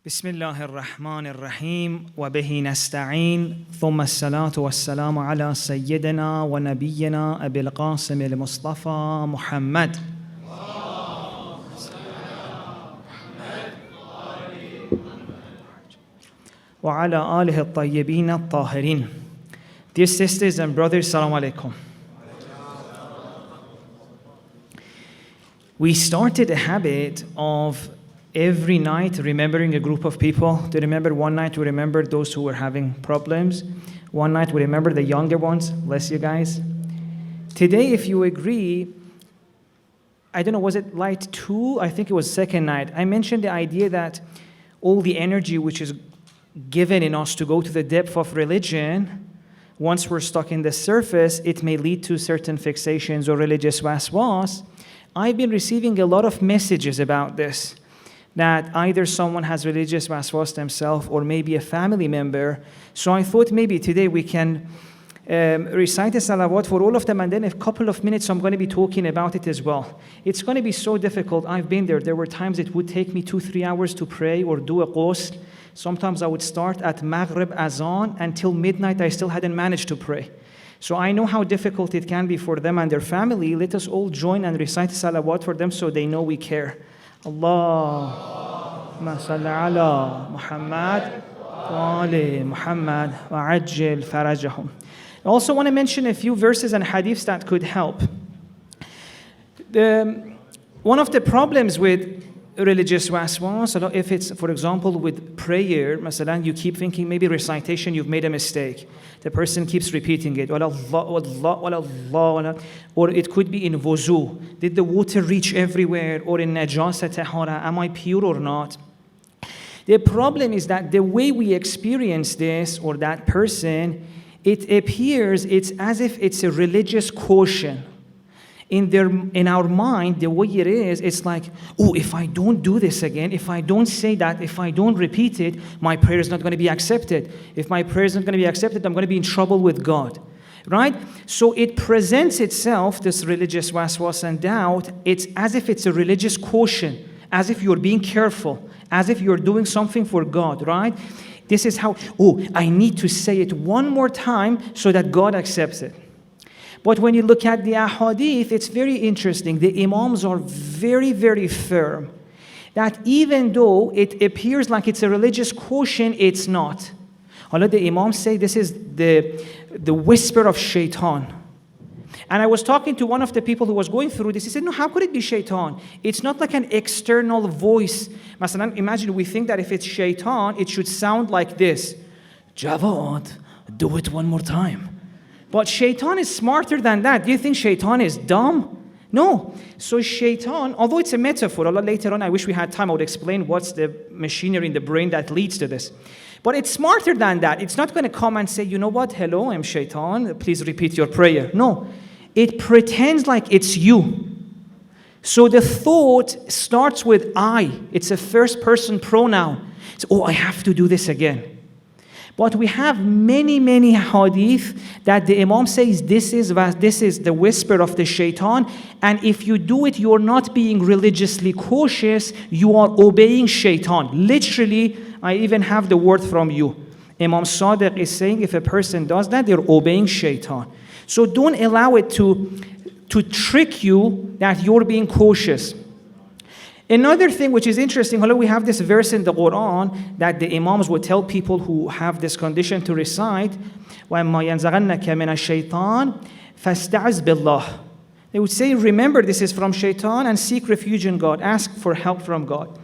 بسم الله الرحمن الرحيم وبه نستعين ثم الصلاة والسلام على سيدنا ونبينا أبي القاسم المصطفى محمد وعلى آله الطيبين الطاهرين. Dear sisters and brothers, Assalamu alaikum. We started a habit of every night remembering a group of people. To remember one night we remembered those who were having problems. One night we remember the younger ones. Bless you guys. Today, if you agree, I don't know, was it light 2? I think it was second night. I mentioned the idea that all the energy which is given in us to go to the depth of religion, once we're stuck in the surface, it may lead to certain fixations or religious waswas. I've been receiving a lot of messages about this, that either someone has religious waswas themselves or maybe a family member. So I thought maybe today we can recite a salawat for all of them, and then a couple of minutes I'm going to be talking about it as well. It's going to be so difficult. I've been there. There were times it would take me 2-3 hours to pray or do a ghusl. Sometimes I would start at Maghrib Azan until midnight. I still hadn't managed to pray. So I know how difficult it can be for them and their family. Let us all join and recite salawat for them so they know we care. Allahumma salli ala Muhammad wa ali Muhammad wa ajil farajahum. I also want to mention a few verses and hadiths that could help. One of the problems with religious waswas, if it's, for example, with prayer, masalan, you keep thinking maybe recitation, you've made a mistake. The person keeps repeating it. Or it could be in wuzu. Did the water reach everywhere? Or in najasa tahara, am I pure or not? The problem is that the way we experience this or that person, it appears it's as if it's a religious caution. In our mind, the way it is, it's like, oh, if I don't do this again, if I don't say that, if I don't repeat it, my prayer is not going to be accepted. If my prayer is not going to be accepted, I'm going to be in trouble with God. Right? So it presents itself, this religious waswas and doubt, it's as if it's a religious caution, as if you're being careful, as if you're doing something for God, right? This is how, oh, I need to say it one more time so that God accepts it. But when you look at the ahadith, it's very interesting. The imams are very, very firm that even though it appears like it's a religious caution, it's not. Allah, the imams say this is the whisper of shaitan. And I was talking to one of the people who was going through this. He said, no, how could it be shaitan? It's not like an external voice. Masalan, imagine we think that if it's shaitan, it should sound like this. Javad, do it one more time. But shaitan is smarter than that. Do you think shaitan is dumb? No. So shaitan, although it's a metaphor, Allah, later on, I wish we had time, I would explain what's the machinery in the brain that leads to this. But it's smarter than that. It's not going to come and say, you know what, hello, I'm shaitan, please repeat your prayer. No. It pretends like it's you. So the thought starts with I. It's a first person pronoun. It's, oh, I have to do this again. But we have many, many hadith that the Imam says this is the whisper of the shaitan, and if you do it, you're not being religiously cautious, you are obeying shaitan. Literally, I even have the word from you. Imam Sadiq is saying if a person does that, they're obeying shaitan. So don't allow it to trick you that you're being cautious. Another thing which is interesting, we have this verse in the Quran that the Imams would tell people who have this condition to recite, وَإِمَّا يَنْزَغَنَّكَ مِنَ الشَّيْطَانِ فَاسْتَعِذْ بِاللَّهِ. They would say, remember this is from shaitan and seek refuge in God, ask for help from God.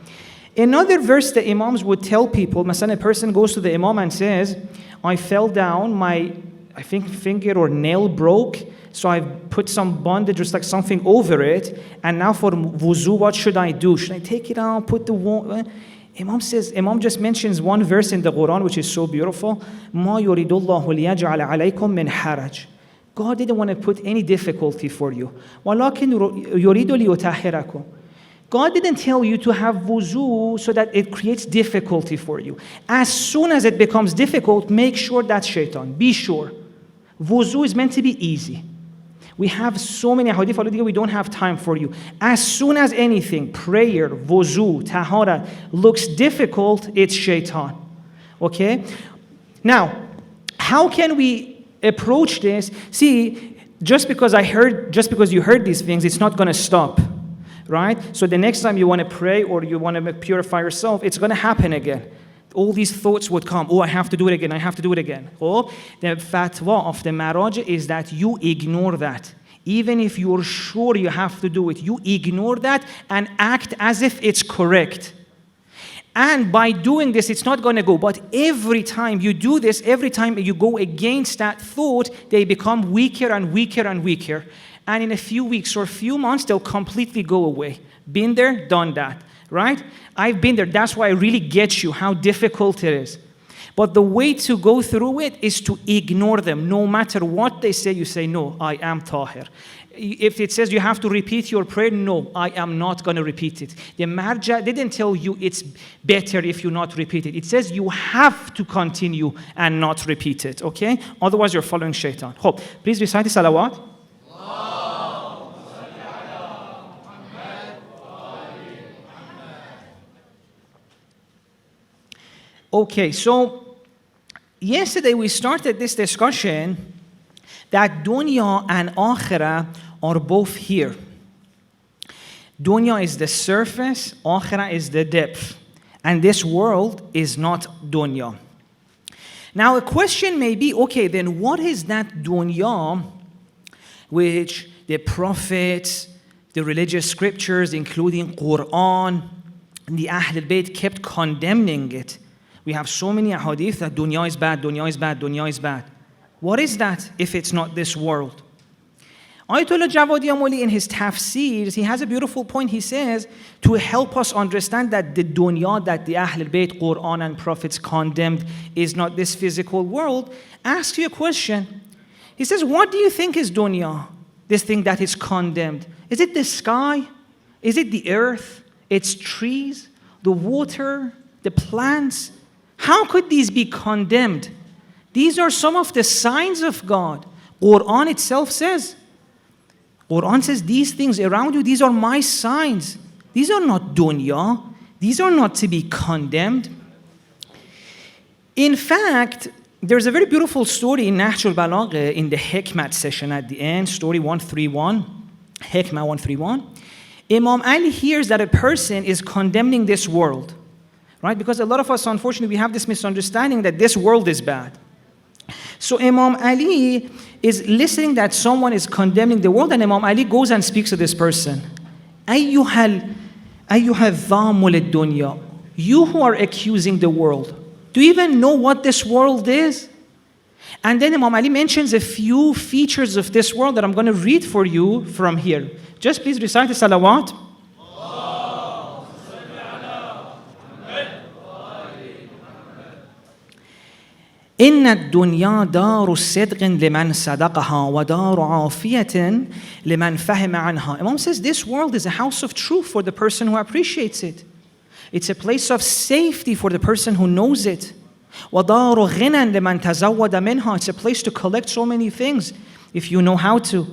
Another verse the Imams would tell people, a person goes to the Imam and says, I fell down, my finger or nail broke, so I put some bandage or like something over it, and now for wuzu, what should I do? Should I take it out, put the water? Imam just mentions one verse in the Quran which is so beautiful. مَا يُرِيدُ اللَّهُ لِيَجْعَلَ عَلَيْكُم مِّنْ حَرَجٍ. God didn't want to put any difficulty for you. وَلَكِنْ يُرِيدُ لِيُطَهِّرَكُم. God didn't tell you to have wuzu so that it creates difficulty for you. As soon as it becomes difficult, make sure that's shaitan. Be sure. Wuzu is meant to be easy. We have so many hadith, we don't have time for you. As soon as anything, prayer, wuzu, taharat, looks difficult, it's shaitan. Okay? Now, how can we approach this? See, just because you heard these things, it's not going to stop. Right? So the next time you want to pray or you want to purify yourself, it's going to happen again. All these thoughts would come. Oh, I have to do it again. I have to do it again. Oh, the fatwa of the maraj is that you ignore that. Even if you're sure you have to do it, you ignore that and act as if it's correct. And by doing this, it's not going to go. But every time you do this, every time you go against that thought, they become weaker and weaker and weaker. And in a few weeks or a few months, they'll completely go away. Been there, done that. Right? I've been there. That's why I really get you how difficult it is. But the way to go through it is to ignore them. No matter what they say, you say, no, I am tahir. If it says you have to repeat your prayer, no, I am not going to repeat it. The marja didn't tell you it's better if you not repeat it. It says you have to continue and not repeat it, okay? Otherwise, you're following shaitan. Hope. Please recite the salawat. Okay, so yesterday we started this discussion that dunya and akhirah are both here. Dunya is the surface, akhirah is the depth. And this world is not dunya. Now a question may be, okay, then what is that dunya which the prophets, the religious scriptures, including Quran, and the Ahl al-Bayt kept condemning it? We have so many hadith that dunya is bad, dunya is bad, dunya is bad. What is that if it's not this world? Ayatollah Jawadi Amoli in his tafsirs, he has a beautiful point. He says, to help us understand that the dunya that the Ahl al-Bayt, Quran and prophets condemned is not this physical world, asks you a question. He says, what do you think is dunya? This thing that is condemned. Is it the sky? Is it the earth? Its trees? The water? The plants? How could these be condemned? These are some of the signs of God. Quran itself says, these things around you, these are my signs. These are not dunya. These are not to be condemned. In fact, there's a very beautiful story in Nahj al-Balagha in the Hikmat session at the end, story 131, Hikmah 131. Imam Ali hears that a person is condemning this world. Right? Because a lot of us, unfortunately, we have this misunderstanding that this world is bad. So Imam Ali is listening that someone is condemning the world, and Imam Ali goes and speaks to this person. أيها الظام للدنيا. You who are accusing the world, do you even know what this world is? And then Imam Ali mentions a few features of this world that I'm going to read for you from here. Just please recite the salawat. إن الدنيا دار صدق لمن صدقها ودار عافية لمن فهم عنها. Imam says this world is a house of truth for the person who appreciates it. It's a place of safety for the person who knows it. ودار غنى لمن تزود منها. It's a place to collect so many things if you know how to.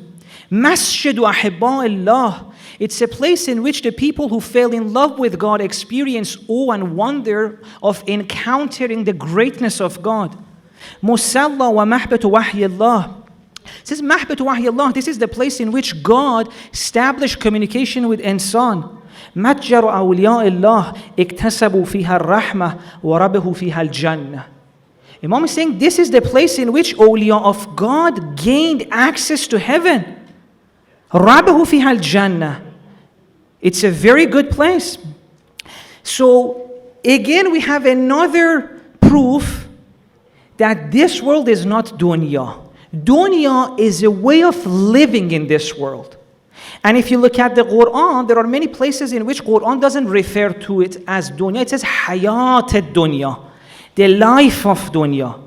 مسجد أحباء الله. It's a place in which the people who fell in love with God experience awe and wonder of encountering the greatness of God. Musalla wa mahbatu wahyi Allah. It says mahbatu wahyi Allah. This is the place in which God established communication with insan. متجر أولياء الله اكتسبوا فيها الرحمة وربحوا فيها الجنة. Imam is saying this is the place in which awliya of God gained access to heaven. ربحوا فيها الجنة. It's a very good place. So again we have another proof that this world is not dunya. Dunya is a way of living in this world. And if you look at the Quran, there are many places in which Quran doesn't refer to it as dunya. It says hayat ad-dunya, the life of dunya,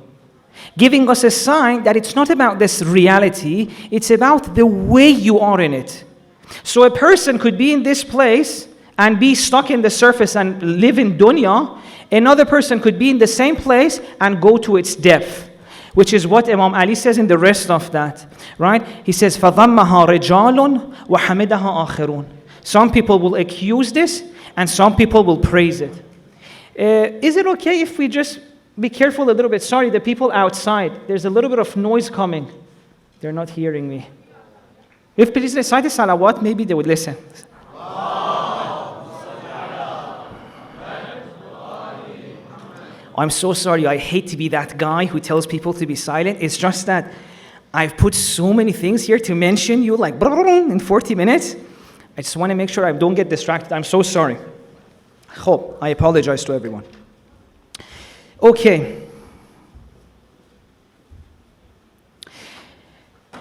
giving us a sign that it's not about this reality, it's about the way you are in it. So a person could be in this place and be stuck in the surface and live in dunya. Another person could be in the same place and go to its depth. which is what Imam Ali says in the rest of that, right? He says, فَضَمَّهَا رِجَالٌ وَحَمِدَهَا آخَرُونَ. Some people will accuse this, and some people will praise it. Is it okay if we just be careful a little bit? Sorry, the people outside, there's a little bit of noise coming. They're not hearing me. If please recite the salawat, maybe they would listen. I'm so sorry, I hate to be that guy who tells people to be silent. It's just that I've put so many things here to mention you like in 40 minutes. I just want to make sure I don't get distracted. I'm so sorry. I apologize to everyone. Okay.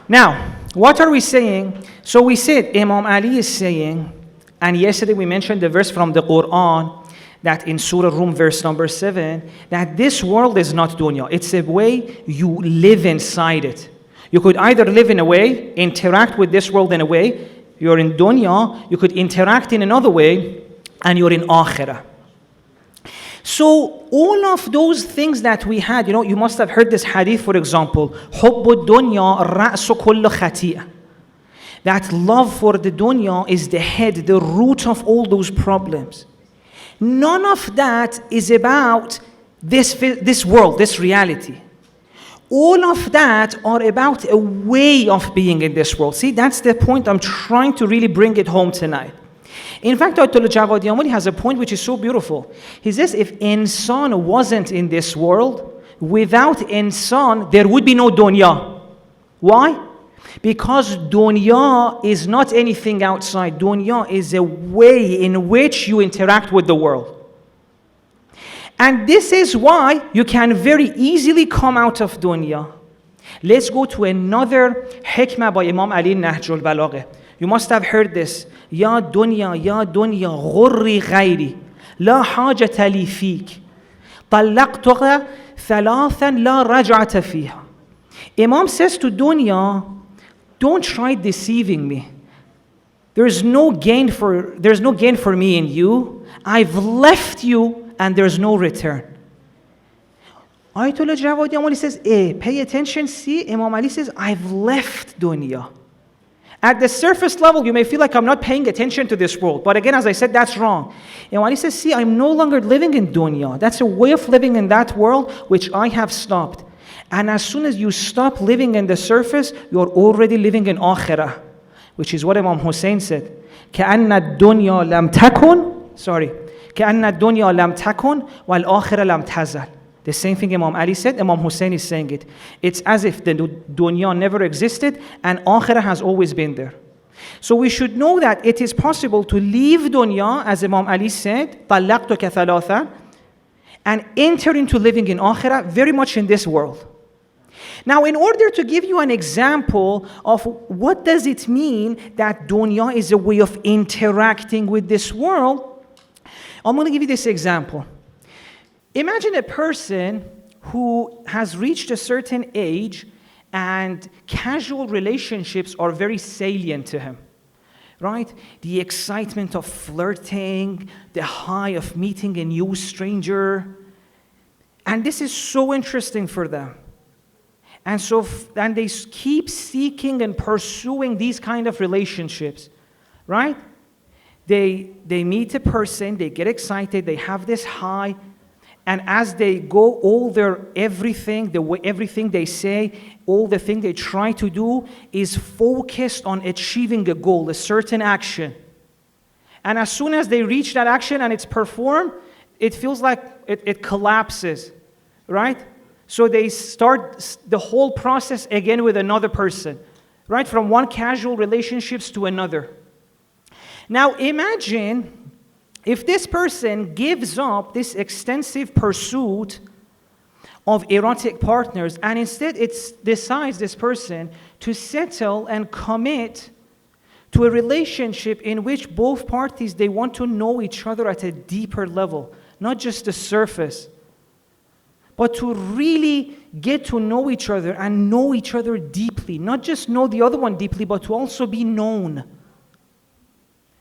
Now, what are we saying? So we said Imam Ali is saying, and yesterday we mentioned the verse from the Quran, that in Surah Rum, verse number 7, that this world is not dunya. It's a way you live inside it. You could either live in a way, interact with this world in a way, you're in dunya. You could interact in another way, and you're in akhirah. So all of those things that we had, you must have heard this hadith, for example, حُبُّ الدُّنْيَا رَأْسُ كُلِّ خَطِيئَةٍ. That love for the dunya is the head, the root of all those problems. None of that is about this world, this reality. All of that are about a way of being in this world. See, that's the point I'm trying to really bring it home tonight. In fact, Ayatollah Jawad Yamani has a point which is so beautiful. He says, if insan wasn't in this world, without insan, there would be no dunya. Why? Because dunya is not anything outside. Dunya is a way in which you interact with the world. And this is why you can very easily come out of dunya. Let's go to another hikmah by Imam Ali Nahjul Balagha. You must have heard this. Ya dunya, ghurri ghayri. La hajata li feek. طلقتك ثلاثا لا رجعة فيها. Imam says to dunya, don't try deceiving me. There's no gain for me in you. I've left you and there's no return. Ayatollah Jawad Yamani says, pay attention, see, Imam Ali says, I've left dunya. At the surface level, you may feel like I'm not paying attention to this world. But again, as I said, that's wrong. Imam Ali says, see, I'm no longer living in dunya. That's a way of living in that world which I have stopped. And as soon as you stop living in the surface, you're already living in akhirah, which is what Imam Hussein said. كَأَنَّ الدُّنْيَا لَمْ تَكُنْ كَأَنَّ الدُّنْيَا لَمْ تَكُنْ وَالْآخِرَةَ لَمْ تَزَلْ. The same thing Imam Ali said, Imam Hussein is saying it. It's as if the dunya never existed and akhirah has always been there. So we should know that it is possible to leave dunya, as Imam Ali said, طَلَّقْتُكَ ثَلَاثًا, and enter into living in akhirah very much in this world. Now, in order to give you an example of what does it mean that dunya is a way of interacting with this world, I'm going to give you this example. Imagine a person who has reached a certain age and casual relationships are very salient to him, right? The excitement of flirting, the high of meeting a new stranger, and this is so interesting for them. And they keep seeking and pursuing these kind of relationships, right? They meet a person, they get excited, they have this high, and as they go, everything they say, all the thing they try to do is focused on achieving a goal, a certain action. And as soon as they reach that action and it's performed, it feels like it collapses, right? So they start the whole process again with another person, right? From one casual relationships to another. Now imagine if this person gives up this extensive pursuit of erotic partners and instead decides this person to settle and commit to a relationship in which both parties, they want to know each other at a deeper level, not just the surface, but to really get to know each other and know each other deeply. Not just know the other one deeply, but to also be known.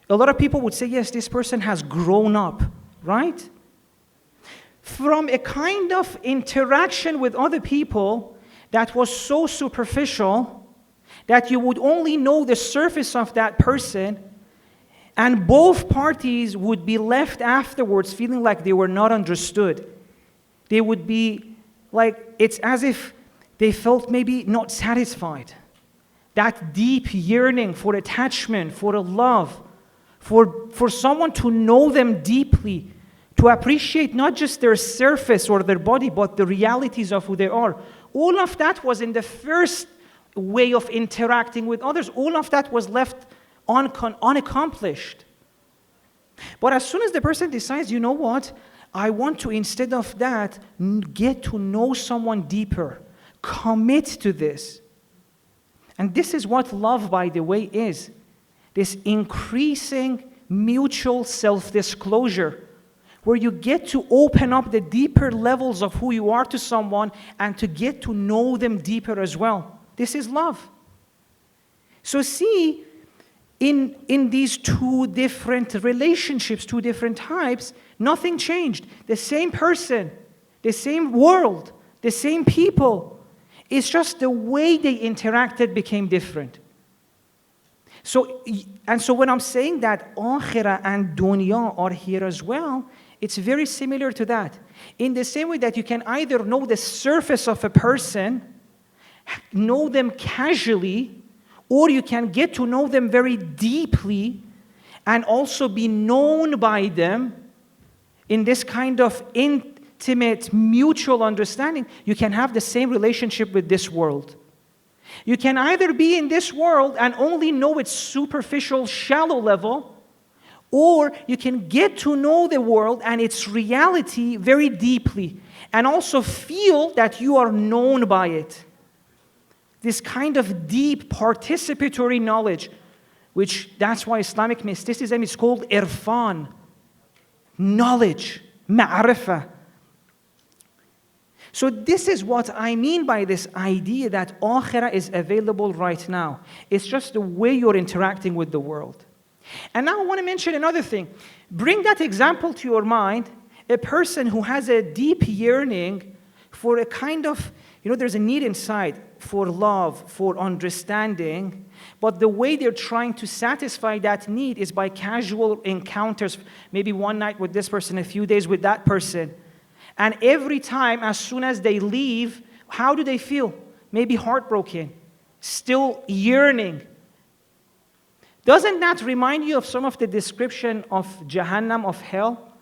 A lot of people would say, yes, this person has grown up, right? From a kind of interaction with other people that was so superficial that you would only know the surface of that person, and both parties would be left afterwards feeling like they were not understood. They would be like, it's as if they felt maybe not satisfied. That deep yearning for attachment, for a love, for someone to know them deeply, to appreciate not just their surface or their body, but the realities of who they are. All of that was in the first way of interacting with others. All of that was left unaccomplished. But as soon as the person decides, you know what, I want to, instead of that, get to know someone deeper, commit to this. And this is what love, by the way, is. This increasing mutual self-disclosure, where you get to open up the deeper levels of who you are to someone and to get to know them deeper as well. This is love. So see, in these two different relationships, two different types, nothing changed. The same person, the same world, the same people. It's just the way they interacted became different. So when I'm saying that akhirah and dunya are here as well, it's very similar to that. In the same way that you can either know the surface of a person, know them casually, or you can get to know them very deeply and also be known by them in this kind of intimate, mutual understanding. You can have the same relationship with this world. You can either be in this world and only know its superficial, shallow level, or you can get to know the world and its reality very deeply and also feel that you are known by it. This kind of deep participatory knowledge, which that's why Islamic mysticism is called irfan, knowledge, ma'rifah. So this is what I mean by this idea that akhirah is available right now. It's just the way you're interacting with the world. And now I want to mention another thing. Bring that example to your mind, a person who has a deep yearning for a kind of, there's a need inside for love, for understanding, but the way they're trying to satisfy that need is by casual encounters, maybe one night with this person, a few days with that person. And every time, as soon as they leave, how do they feel? Maybe heartbroken, still yearning. Doesn't that remind you of some of the description of Jahannam, of hell?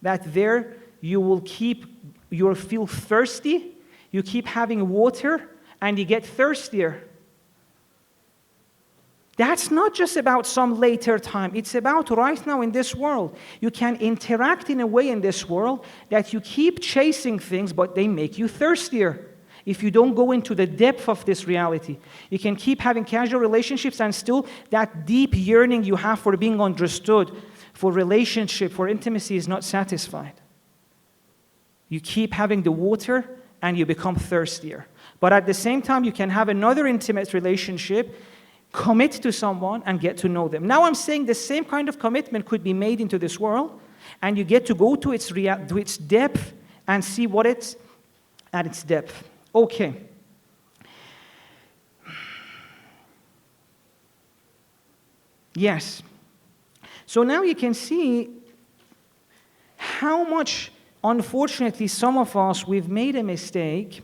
That there you'll feel thirsty, you keep having water, and you get thirstier. That's not just about some later time. It's about right now in this world. You can interact in a way in this world that you keep chasing things, but they make you thirstier. If you don't go into the depth of this reality, you can keep having casual relationships and still that deep yearning you have for being understood, for relationship, for intimacy is not satisfied. You keep having the water and you become thirstier. But at the same time, you can have another intimate relationship, commit to someone and get to know them. Now I'm saying the same kind of commitment could be made into this world, and you get to go to its depth and see what it's at its depth. Okay. Yes. So now you can see how much, unfortunately, some of us, we've made a mistake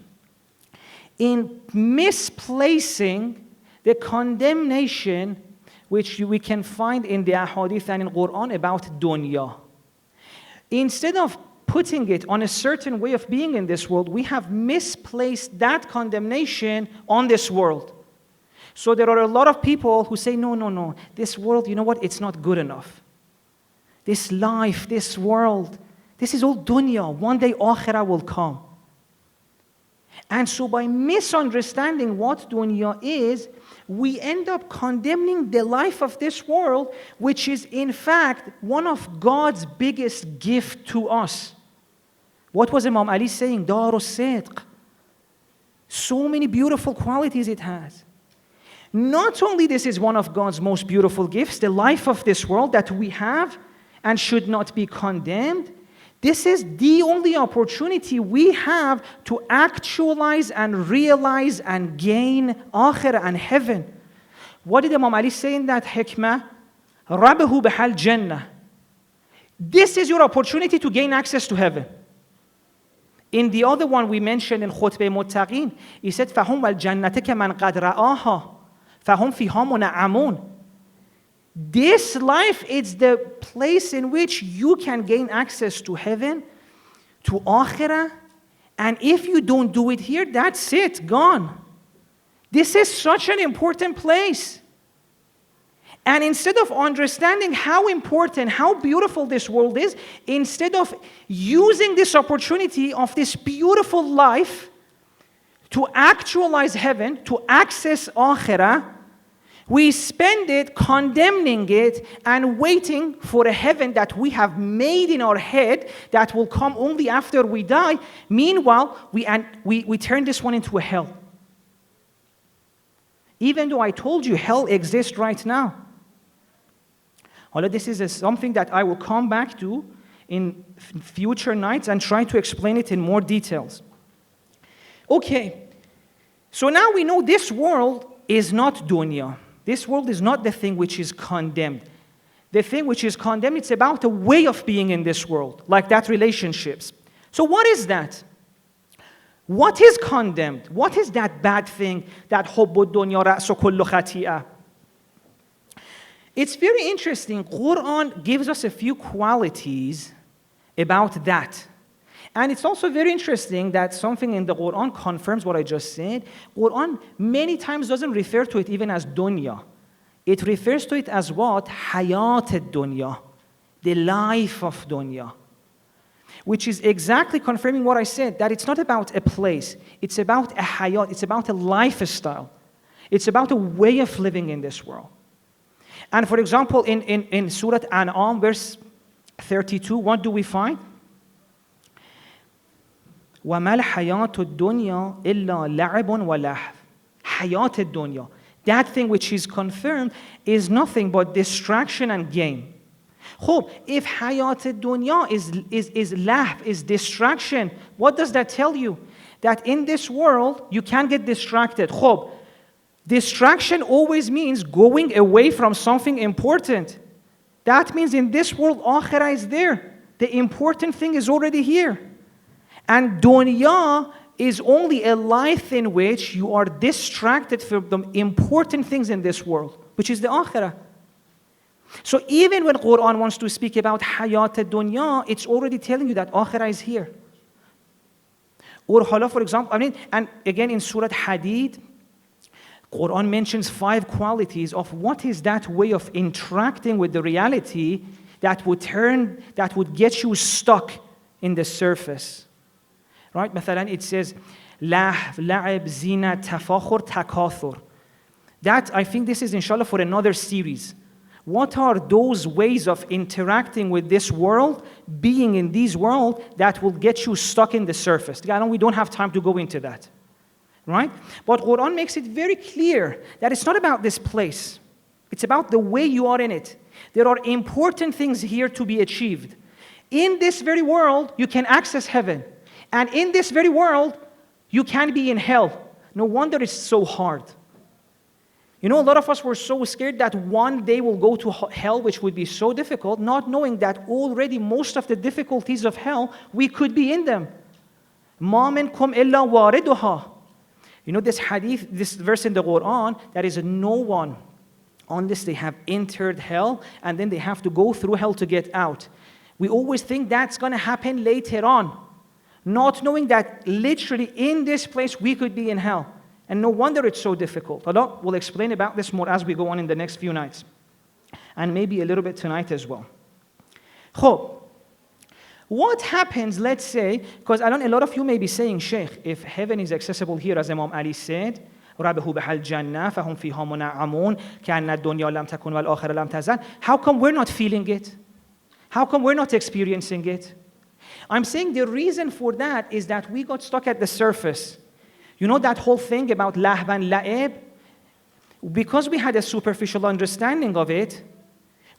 in misplacing the condemnation which we can find in the ahadith and in Quran about dunya. Instead of putting it on a certain way of being in this world, we have misplaced that condemnation on this world. So there are a lot of people who say, no, this world, you know what, it's not good enough. This life, this world, this is all dunya. One day akhirah will come. And so by misunderstanding what dunya is, we end up condemning the life of this world, which is in fact one of God's biggest gift to us. What was Imam Ali saying? Dar al-Sidq. So many beautiful qualities it has. Not only this is one of God's most beautiful gifts, the life of this world that we have and should not be condemned, This is the only opportunity we have to actualize and realize and gain akhirah and heaven. What did Imam Ali say in that hikmah? رَبَهُ بَحَالْ جَنَّةِ. This is your opportunity to gain access to heaven. In the other one we mentioned in Khutbah Muttaqin, he said, فَهُمْ وَالْجَنَّةِ كَمَنْ قَدْ رَآهَا فَهُمْ فِيهَا مُنَعَّمُونَ. This life is the place in which you can gain access to heaven, to akhirah, and if you don't do it here, that's it, gone. This is such an important place. And instead of understanding how important, how beautiful this world is, instead of using this opportunity of this beautiful life to actualize heaven, to access akhirah, we spend it condemning it and waiting for a heaven that we have made in our head that will come only after we die. Meanwhile, we turn this one into a hell. Even though I told you hell exists right now. Although this is something that I will come back to in future nights and try to explain it in more details. Okay, so now we know this world is not dunya. This world is not the thing which is condemned. The thing which is condemned, it's about a way of being in this world, like that relationships. So what is that? What is condemned? What is that bad thing that حب الدنيا رأس كل خطيئة? It's very interesting. Quran gives us a few qualities about that. And it's also very interesting that something in the Quran confirms what I just said. Quran many times doesn't refer to it even as dunya. It refers to it as what? Hayat dunya, the life of dunya. Which is exactly confirming what I said, that it's not about a place. It's about a hayat, it's about a lifestyle. It's about a way of living in this world. And for example, in Surah An'am, verse 32, what do we find? وَمَا الْحَيَاةُ الدُّنْيَا إِلَّا لَعِبٌ وَلَهْوٌ. Hayat الدُّنْيَا. That thing which is confirmed is nothing but distraction and gain. خب, if hayat الدُّنْيا is lahv, is distraction, what does that tell you? That in this world, you can get distracted. خب, distraction always means going away from something important. That means in this world, akhirah is there. The important thing is already here. And dunya is only a life in which you are distracted from the important things in this world, which is the akhirah. So even when Quran wants to speak about hayat dunya, it's already telling you that akhirah is here. Or hala, for example, and again in Surah Hadid, Quran mentions 5 qualities of what is that way of interacting with the reality that would get you stuck in the surface. Right? مثلا it says, لهو, لعب, zina, tafakhur, takathur. That, I think this is inshallah for another series. What are those ways of interacting with this world, being in this world, that will get you stuck in the surface? We don't have time to go into that. Right? But Quran makes it very clear that it's not about this place. It's about the way you are in it. There are important things here to be achieved. In this very world, you can access heaven. And in this very world, you can be in hell. No wonder it's so hard. A lot of us were so scared that one day we'll go to hell, which would be so difficult, not knowing that already most of the difficulties of hell, we could be in them. مَا مِنْكُمْ إِلَّا وَارِدُهَا. This hadith, this verse in the Quran, there is no one unless they have entered hell and then they have to go through hell to get out. We always think that's going to happen later on, not knowing that literally in this place we could be in hell. And no wonder it's so difficult. Allah will explain about this more as we go on in the next few nights. And maybe a little bit tonight as well. خب, what happens, let's say, because a lot of you may be saying, Sheikh, if heaven is accessible here, as Imam Ali said, رَبَهُ بَحَالْ جَنَّةِ فَهُمْ فِيهَا مُنَعَّمُونَ كَأَنَّ الدُّنْيَا لَمْ تَكُنْ وَالْآخِرَةُ لَمْ تَزَلْ. How come we're not feeling it? How come we're not experiencing it? I'm saying the reason for that is that we got stuck at the surface. That whole thing about lahw and la'ib, because we had a superficial understanding of it,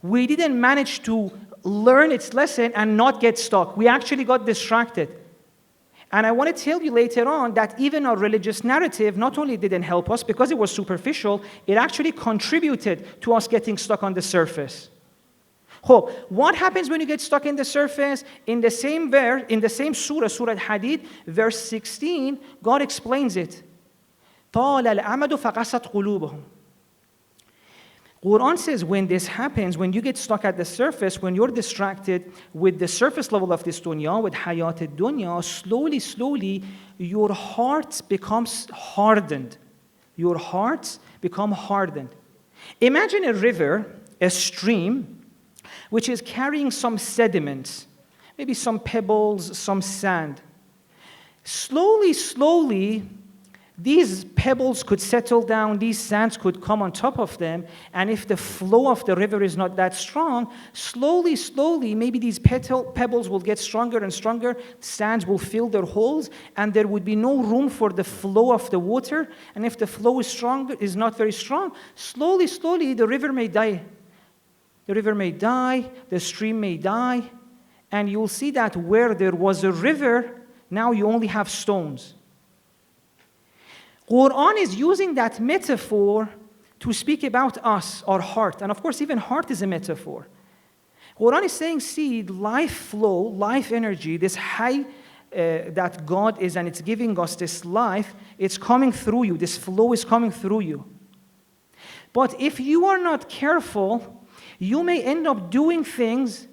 we didn't manage to learn its lesson and not get stuck. We actually got distracted. And I want to tell you later on that even our religious narrative not only didn't help us because it was superficial, it actually contributed to us getting stuck on the surface. What happens when you get stuck in the surface? In the same verse, in the same surah, Surah Hadid, verse 16, God explains it. طال الأمد فقست قلوبهم. Quran says when this happens, when you get stuck at the surface, when you're distracted with the surface level of this dunya, with hayat dunya, slowly, your heart becomes hardened. Your hearts become hardened. Imagine a river, a stream, which is carrying some sediments, maybe some pebbles, some sand. Slowly, these pebbles could settle down, these sands could come on top of them, and if the flow of the river is not that strong, slowly, maybe these pebbles will get stronger and stronger, sands will fill their holes, and there would be no room for the flow of the water, and if the flow is not very strong, slowly, the river may die. The river may die, the stream may die, and you'll see that where there was a river, now you only have stones. Quran is using that metaphor to speak about us, our heart. And of course, even heart is a metaphor. Quran is saying, see, life flow, life energy, this high that God is, and it's giving us this life, it's coming through you. This flow is coming through you. But if you are not careful, you may end up doing things,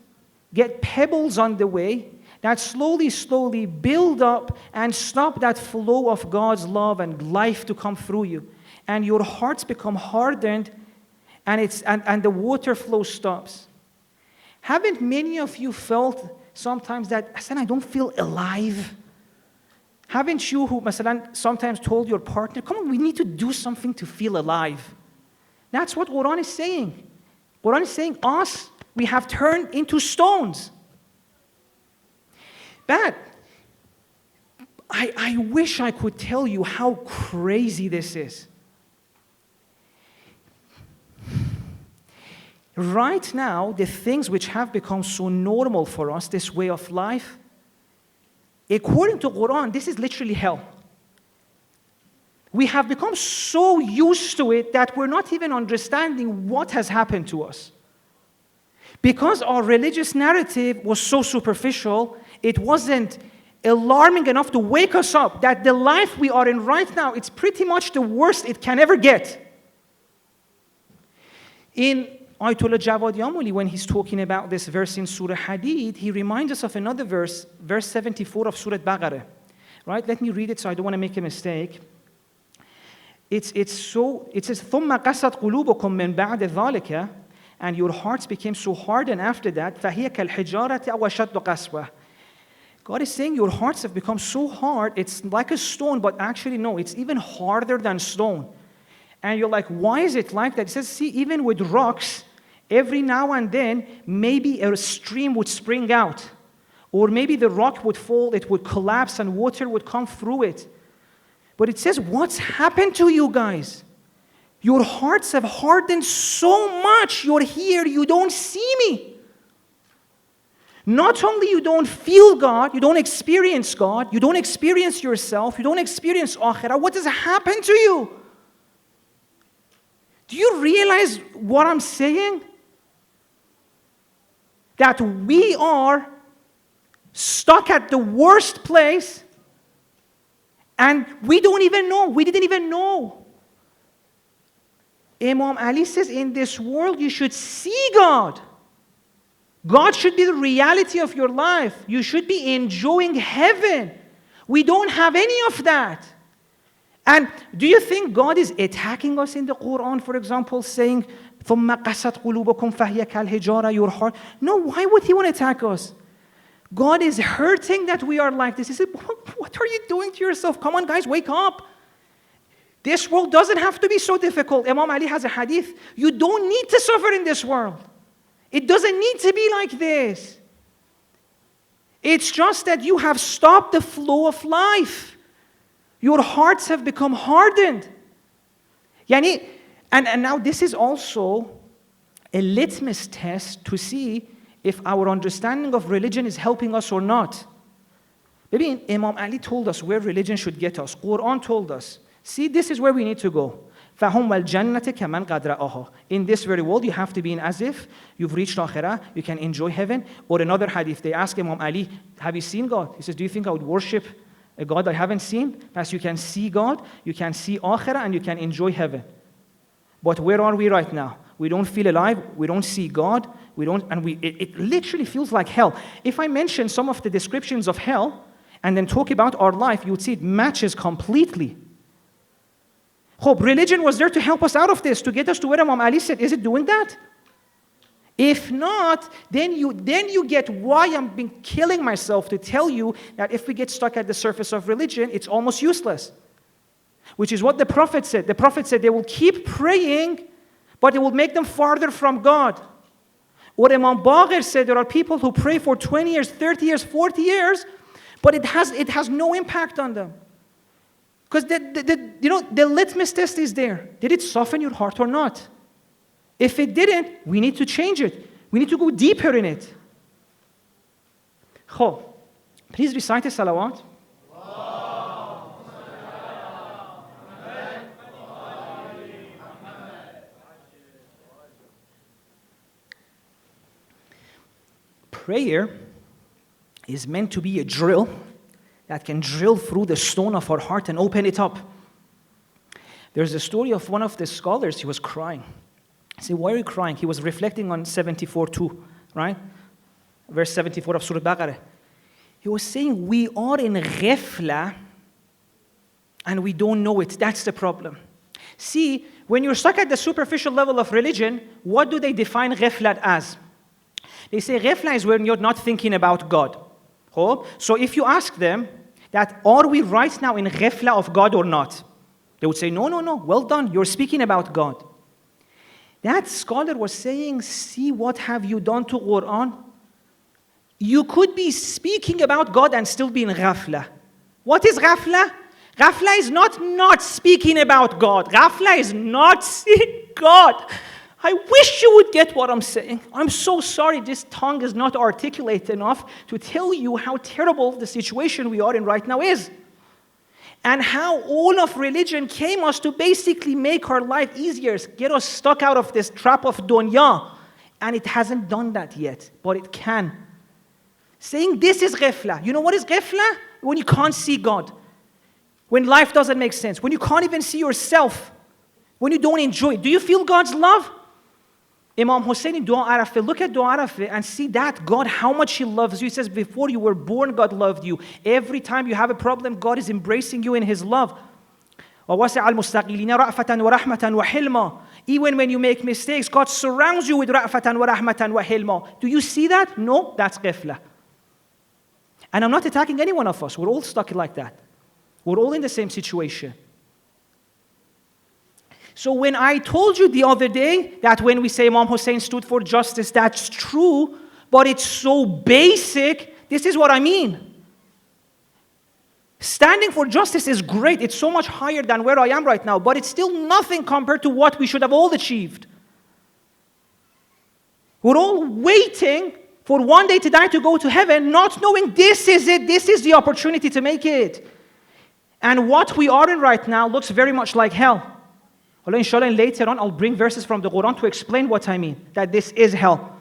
get pebbles on the way, that slowly build up and stop that flow of God's love and life to come through you. And your hearts become hardened, and the water flow stops. Haven't many of you felt sometimes that, I don't feel alive? Haven't you who sometimes told your partner, come on, we need to do something to feel alive? That's what Quran is saying. Quran is saying we have turned into stones. But I wish I could tell you how crazy this is. Right now, the things which have become so normal for us, this way of life, according to Quran, this is literally hell. We have become so used to it that we're not even understanding what has happened to us. Because our religious narrative was so superficial, it wasn't alarming enough to wake us up that the life we are in right now, it's pretty much the worst it can ever get. In Ayatollah Jawad Yamuli, when he's talking about this verse in Surah Hadid, he reminds us of another verse, verse 74 of Surah Baqarah. Right? Let me read it so I don't want to make a mistake. It says, ثُمَّ قَسَتْ قُلُوبُكُم مِّن بَعْدِ ذَلِكَ, and your hearts became so hardened after that, فَهِيَ كَالْحِجَارَةِ أَوْ أَشَدُّ قَسْوَةً. God is saying your hearts have become so hard, it's like a stone, but actually no, it's even harder than stone. And you're like, why is it like that? It says, see, even with rocks, every now and then, maybe a stream would spring out. Or maybe the rock would fall, it would collapse, and water would come through it. But it says, what's happened to you guys? Your hearts have hardened so much. You're here, you don't see me. Not only you don't feel God, you don't experience God, you don't experience yourself, you don't experience Akhirah. What has happened to you? Do you realize what I'm saying? That we are stuck at the worst place, and we don't even know. We didn't even know. Imam Ali says, in this world you should see God. God should be the reality of your life. You should be enjoying heaven. We don't have any of that. And do you think God is attacking us in the Quran, for example, saying, ثُمَّ قَسَتْ قُلُوبُكُمْ فَهِيَ كَالْحِجَارَةِ, your heart? No, why would He want to attack us? God is hurting that we are like this. He said, what are you doing to yourself? Come on, guys, wake up. This world doesn't have to be so difficult. Imam Ali has a hadith. You don't need to suffer in this world. It doesn't need to be like this. It's just that you have stopped the flow of life. Your hearts have become hardened. And now this is also a litmus test to see if our understanding of religion is helping us or not. Maybe Imam Ali told us where religion should get us. Quran told us, see, this is where we need to go. فَهُمْ وَالْجَنَّةِ كَمَنْ قَدْ رَآهَا. In this very world, you have to be in as if you've reached Akhirah, you can enjoy heaven. Or another hadith, they ask Imam Ali, have you seen God? He says, do you think I would worship a God I haven't seen? As you can see God, you can see Akhirah, and you can enjoy heaven. But where are we right now? We don't feel alive, we don't see God, it literally feels like hell. If I mention some of the descriptions of hell, and then talk about our life, you would see it matches completely. Hope religion was there to help us out of this, to get us to where Imam Ali said, is it doing that? If not, then you get why I've been killing myself to tell you that if we get stuck at the surface of religion, it's almost useless. Which is what the Prophet said. The Prophet said they will keep praying, but it will make them farther from God. Or Imam Baqir said there are people who pray for 20 years, 30 years, 40 years, but it has no impact on them. Because the litmus test is there. Did it soften your heart or not? If it didn't, we need to change it. We need to go deeper in it. Please recite the salawat. Prayer is meant to be a drill that can drill through the stone of our heart and open it up. There's a story of one of the scholars, he was crying. I say, why are you crying? He was reflecting on 74:2, right? Verse 74 of Surah Baqarah. He was saying, we are in ghafla and we don't know it. That's the problem. See, when you're stuck at the superficial level of religion, what do they define ghafla as? They say ghafla is when you're not thinking about God. So if you ask them that, are we right now in ghafla of God or not? They would say, no, well done, you're speaking about God. That scholar was saying, see what have you done to Quran? You could be speaking about God and still be in ghafla. What is ghafla? Ghafla is not speaking about God. Ghafla is not seeing God. I wish you would get what I'm saying. I'm so sorry this tongue is not articulate enough to tell you how terrible the situation we are in right now is. And how all of religion came us to basically make our life easier, get us stuck out of this trap of dunya. And it hasn't done that yet, but it can. Saying this is ghafla. You know what is ghafla? When you can't see God. When life doesn't make sense. When you can't even see yourself. When you don't enjoy it. Do you feel God's love? Imam Hussein in Dua Arafah, look at Dua Arafah and see that God, how much He loves you. He says, before you were born, God loved you. Every time you have a problem, God is embracing you in His love. وَوَسِعَ الْمُسْتَقِلِينَ رَأْفَةً وَرَحْمَةً وَحِلْمًا. Even when you make mistakes, God surrounds you with رَأْفَةً وَرَحْمَةً وَحِلْمًا. Do you see that? No, that's ghafla. And I'm not attacking any one of us. We're all stuck like that. We're all in the same situation. So when I told you the other day that when we say Imam Hussein stood for justice, that's true, but it's so basic, this is what I mean. Standing for justice is great. It's so much higher than where I am right now, but it's still nothing compared to what we should have all achieved. We're all waiting for one day to die to go to heaven, not knowing this is it, this is the opportunity to make it. And what we are in right now looks very much like hell. Although inshallah later on I'll bring verses from the Quran to explain what I mean, that this is hell.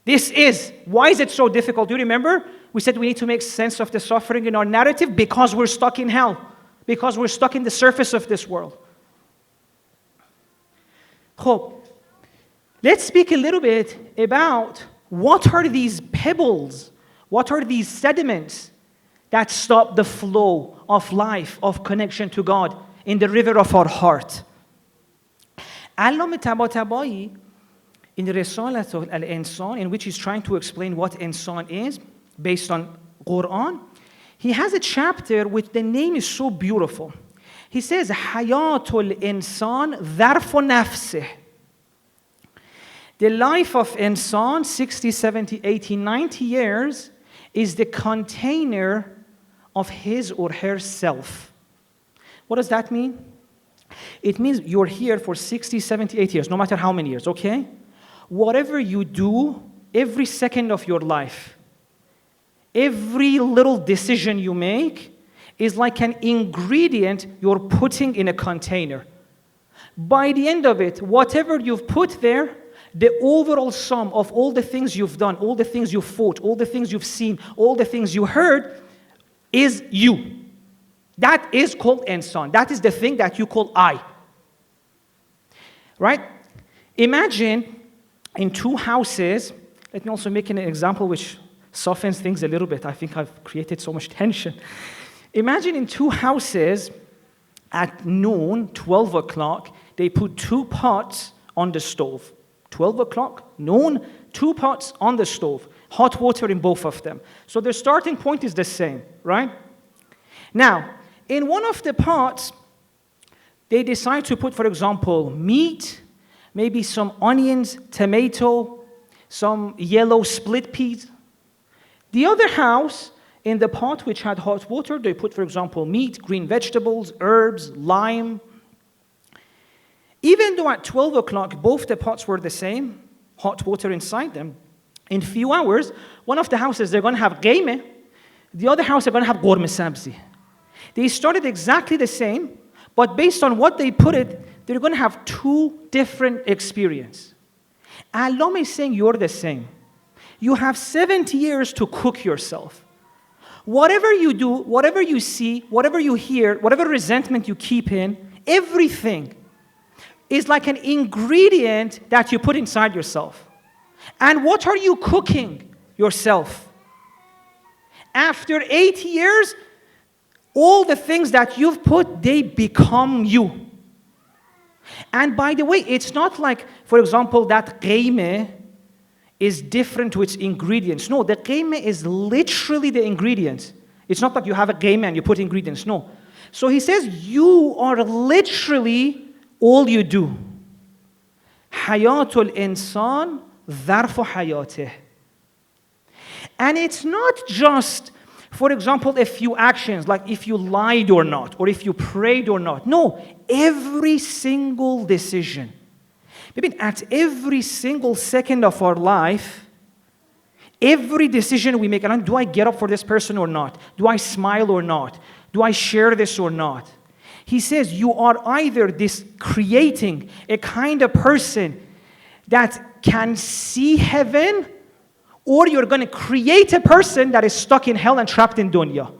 This is. Why is it so difficult? Do you remember? We said we need to make sense of the suffering in our narrative because we're stuck in hell. Because we're stuck in the surface of this world. Let's speak a little bit about what are these pebbles, what are these sediments that stop the flow of life, of connection to God in the river of our heart. Allama Tabatabai, in the Risalat al-Insan, in which he's trying to explain what insan is, based on Quran, he has a chapter with the name is so beautiful. He says, Hayatul Insan Dharfu Nafsih. The life of insan, 60, 70, 80, 90 years, is the container of his or her self. What does that mean? It means you're here for 60, 70, 80 years, no matter how many years, okay? Whatever you do every second of your life, every little decision you make is like an ingredient you're putting in a container. By the end of it, whatever you've put there, the overall sum of all the things you've done, all the things you've fought, all the things you've seen, all the things you heard, is you. That is called insan. That is the thing that you call I. Right? Imagine in two houses, let me also make an example which softens things a little bit. I think I've created so much tension. Imagine in two houses at noon, 12 o'clock, they put two pots on the stove. 12 o'clock, noon, two pots on the stove. Hot water in both of them. So their starting point is the same, right? Now, in one of the pots, they decide to put, for example, meat, maybe some onions, tomato, some yellow split peas. The other house, in the pot which had hot water, they put, for example, meat, green vegetables, herbs, lime. Even though at 12 o'clock both the pots were the same, hot water inside them, in few hours, one of the houses they're going to have qeymeh, the other house they're going to have qurm sabzi. They started exactly the same, but based on what they put it, they're going to have two different experiences. Allah is saying you're the same. You have 70 years to cook yourself. Whatever you do, whatever you see, whatever you hear, whatever resentment you keep in, everything is like an ingredient that you put inside yourself. And what are you cooking? Yourself. After 8 years, all the things that you've put, they become you. And by the way, it's not like, for example, that qeymeh is different to its ingredients. No, the qeymeh is literally the ingredients. It's not like you have a qeymeh and you put ingredients. No. So he says, you are literally all you do. Hayatul insan dharfu hayateh. And it's not just, for example, a few actions, like if you lied or not, or if you prayed or not. No, every single decision. Maybe at every single second of our life, every decision we make, do I get up for this person or not? Do I smile or not? Do I share this or not? He says you are either creating a kind of person that can see heaven, or you're going to create a person that is stuck in hell and trapped in dunya.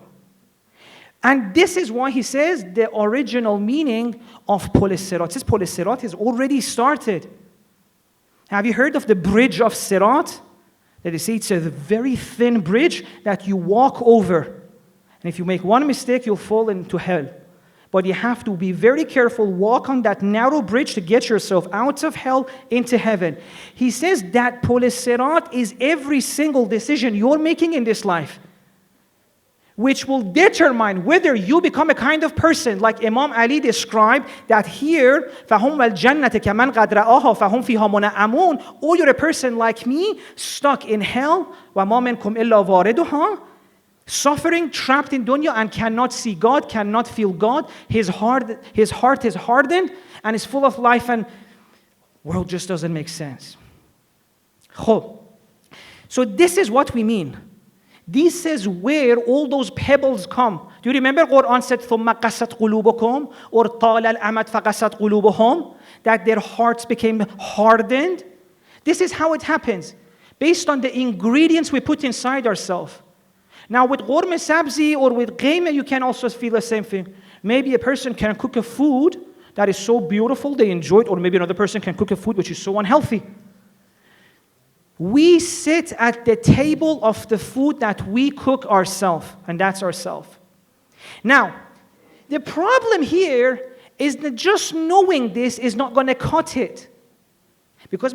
And this is why he says the original meaning of Pul Sirat. This Pul Sirat has already started. Have you heard of the bridge of Sirat? That they say it's a very thin bridge that you walk over. And if you make one mistake, you'll fall into hell. But you have to be very careful, walk on that narrow bridge to get yourself out of hell into heaven. He says that Pul Sirat is every single decision you're making in this life, which will determine whether you become a kind of person like Imam Ali described, that here, فَهُمْ وَالْجَنَّةِ كَمَنْ قَدْ رَآهَا فَهُمْ فِيهَا مُنَعَمُونَ, or you're a person like me, stuck in hell, وَمَا مِنْكُمْ إِلَّا وَارِدُهَا, suffering, trapped in dunya, and cannot see God, cannot feel God. His heart is hardened and is full of life, and world just doesn't make sense. So this is what we mean. This is where all those pebbles come. Do you remember Quran said, ثُمَّ قَسَتْ قُلُوبُكُمْ, or طَالَ الْأَمَدْ فَقَسَتْ قُلُوبُهُمْ, that their hearts became hardened? This is how it happens, based on the ingredients we put inside ourselves. Now with qurm sabzi or with qeymeh, you can also feel the same thing. Maybe a person can cook a food that is so beautiful, they enjoy it, or maybe another person can cook a food which is so unhealthy. We sit at the table of the food that we cook ourselves, and that's ourselves. Now, the problem here is that just knowing this is not going to cut it. Because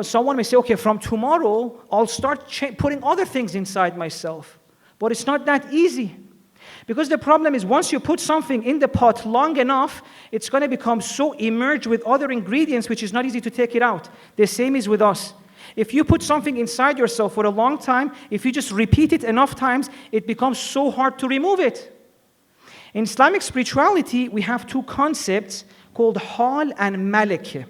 someone may say, okay, from tomorrow, I'll start putting other things inside myself. But it's not that easy. Because the problem is once you put something in the pot long enough, it's going to become so immersed with other ingredients which is not easy to take it out. The same is with us. If you put something inside yourself for a long time, if you just repeat it enough times, it becomes so hard to remove it. In Islamic spirituality, we have two concepts called hal and malakeh.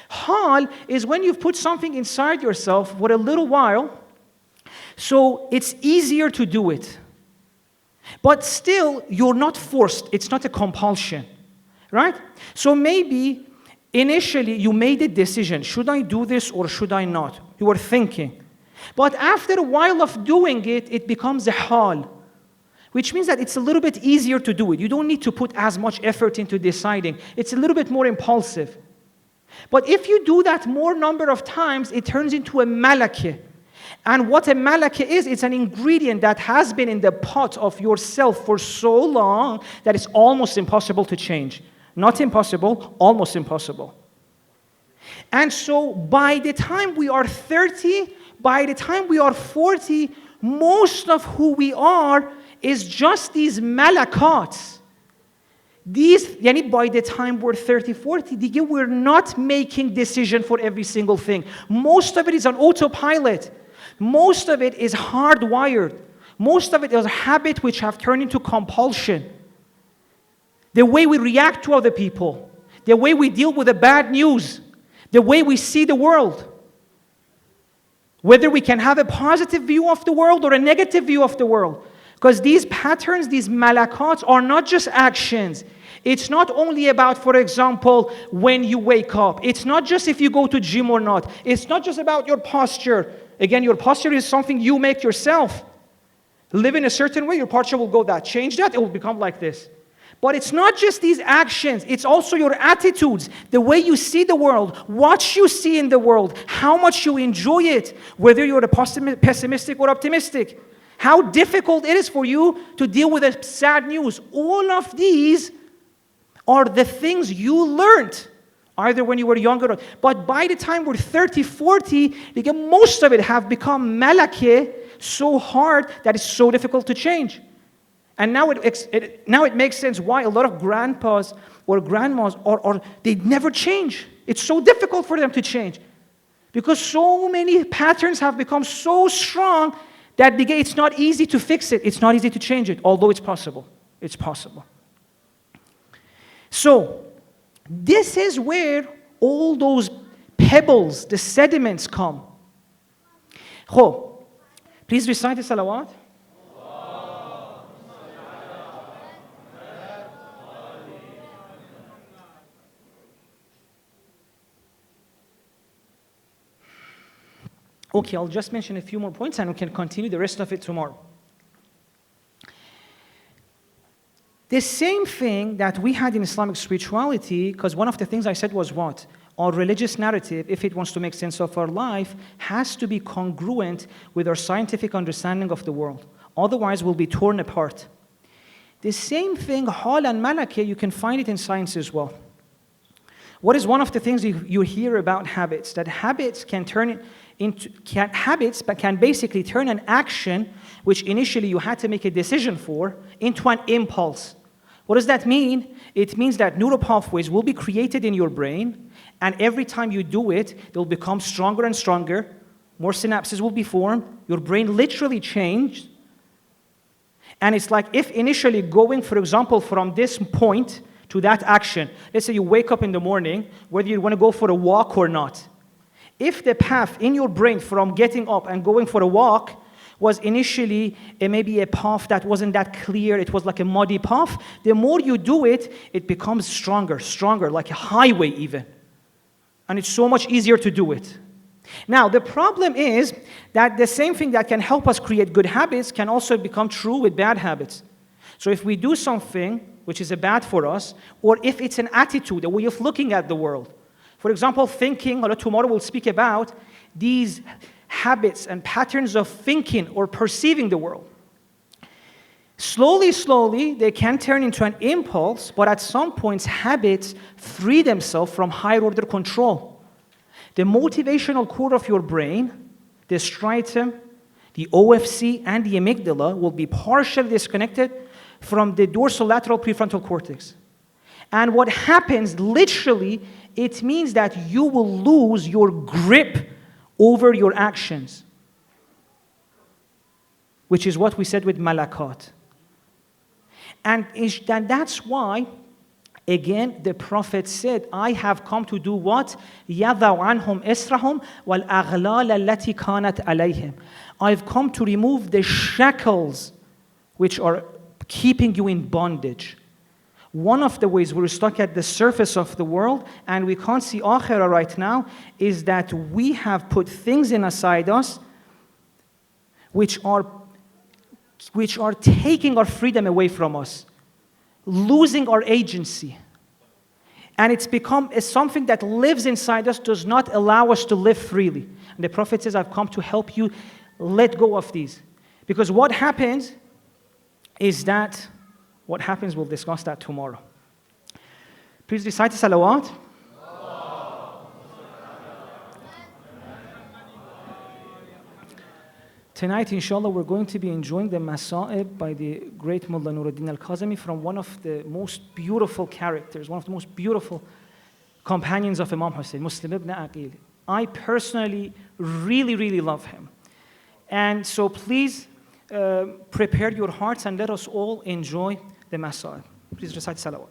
Hal is when you've put something inside yourself for a little while, so it's easier to do it. But still, you're not forced. It's not a compulsion, right? So maybe initially you made a decision. Should I do this or should I not? You were thinking. But after a while of doing it, it becomes a hal, which means that it's a little bit easier to do it. You don't need to put as much effort into deciding. It's a little bit more impulsive. But if you do that more number of times, it turns into a malakeh. And what a malakeh is, it's an ingredient that has been in the pot of yourself for so long that it's almost impossible to change. Not impossible, almost impossible. And so by the time we are 30, by the time we are 40, most of who we are is just these malakats. By the time we're 30, 40, we're not making decision for every single thing. Most of it is on autopilot. Most of it is hardwired. Most of it is a habit which have turned into compulsion. The way we react to other people, the way we deal with the bad news, the way we see the world. Whether we can have a positive view of the world or a negative view of the world. Because these patterns, these malakats are not just actions. It's not only about, for example, when you wake up. It's not just if you go to gym or not. It's not just about your posture. Again, your posture is something you make yourself. Live in a certain way, your posture will go that. Change that, it will become like this. But it's not just these actions, it's also your attitudes, the way you see the world, what you see in the world, how much you enjoy it, whether you're pessimistic or optimistic, how difficult it is for you to deal with the sad news. All of these are the things you learned, either when you were younger, but by the time we're 30, 40, most of it have become malakeh, so hard that it's so difficult to change. And now it makes sense why a lot of grandpas or grandmas they never change. It's so difficult for them to change. Because so many patterns have become so strong that it's not easy to fix it. It's not easy to change it, although it's possible. It's possible. So, this is where all those pebbles, the sediments come. Please recite the salawat. Okay, I'll just mention a few more points and we can continue the rest of it tomorrow. The same thing that we had in Islamic spirituality, because one of the things I said was what? Our religious narrative, if it wants to make sense of our life, has to be congruent with our scientific understanding of the world. Otherwise, we'll be torn apart. The same thing, hal and malakeh, you can find it in science as well. What is one of the things you hear about habits? That habits can basically turn an action, which initially you had to make a decision for, into an impulse. What does that mean? It means that neural pathways will be created in your brain, and every time you do it, they'll become stronger and stronger. More synapses will be formed. Your brain literally changed. And it's like if initially going, for example, from this point to that action, let's say you wake up in the morning, whether you want to go for a walk or not. If the path in your brain from getting up and going for a walk was initially maybe a path that wasn't that clear, it was like a muddy path, the more you do it, it becomes stronger, like a highway even. And it's so much easier to do it. Now, the problem is that the same thing that can help us create good habits can also become true with bad habits. So if we do something which is bad for us, or if it's an attitude, a way of looking at the world. For example, thinking, or tomorrow we'll speak about these habits and patterns of thinking or perceiving the world. Slowly, they can turn into an impulse, but at some points, habits free themselves from higher order control. The motivational core of your brain, the striatum, the OFC, and the amygdala will be partially disconnected from the dorsolateral prefrontal cortex. And what happens, literally, it means that you will lose your grip over your actions, which is what we said with malakat. And that's why Again, the Prophet said, I have come to do what? يَضَعْ عَنْهُمْ إِسْرَهُمْ وَالْأَغْلَالَ الَّتِي كَانَتْ عَلَيْهِمْ. I've come to remove the shackles which are keeping you in bondage. One of the ways we're stuck at the surface of the world and we can't see akhirah right now is that we have put things inside us which are taking our freedom away from us, losing our agency. And it's become something that lives inside us, does not allow us to live freely. And the Prophet says, I've come to help you let go of these. Because what happens is that, we'll discuss that tomorrow. Please recite salawat. Tonight, inshallah, we're going to be enjoying the Masa'ib by the great Mullah Nuruddin al-Kazemi from one of the most beautiful characters, one of the most beautiful companions of Imam Hussein, Muslim ibn Aqil. I personally really, really love him. And so please prepare your hearts and let us all enjoy the Masa'ib. Please recite salawat.